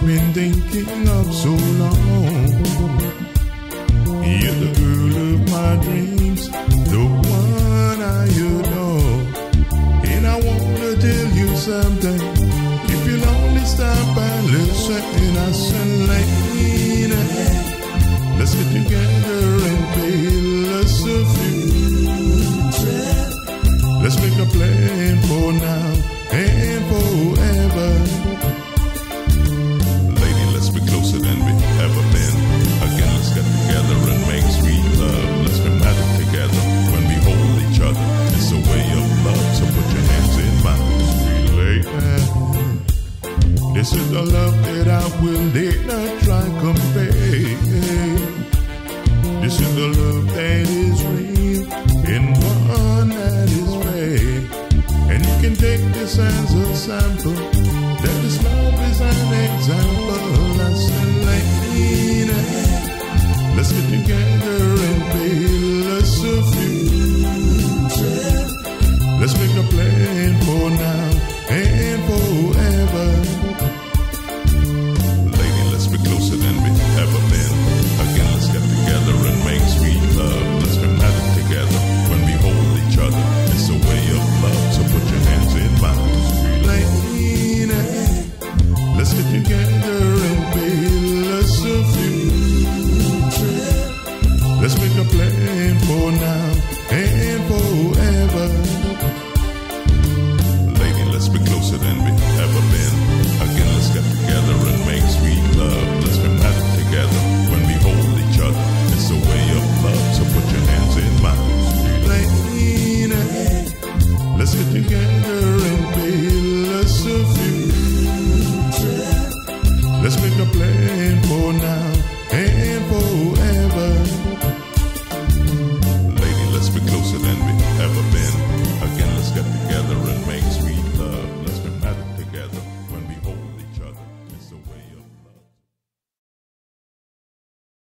been thinking of so long. You're the girl of my dreams, the one I adore. And I wanna tell you something. If you'll only stop and listen, I said, lady, let's get together and build us a future. Let's make a plan for now and forever. Lady, let's be closer than we ever been. Again, let's get together and make sweet love. Let's be married together when we hold each other. It's a way of love, so put your hands in mine. Sweet lady, this is the love that I will dare not try compare. This is the love that is real and one that is fair. And you can take this as a sample, that this love is an example. I said, lady, let's get together and build us a future. Let's make a plan for now and forever. Lady, let's be closer than we ever been. Again, let's get together and make sweet love. Let's be married together when we hold each other. It's a way of love, so put your hands in mine. Sweet lady, let's get together and build us a future. Let's make a plan for now and forever. Lady, let's be closer than we ever been. Again, let's get together and make sweet love. Let's be married together when we hold each other. It's a way of love, so put your hands in mine. Sweet lady, let's get together and build us a future. Let's make a plan for now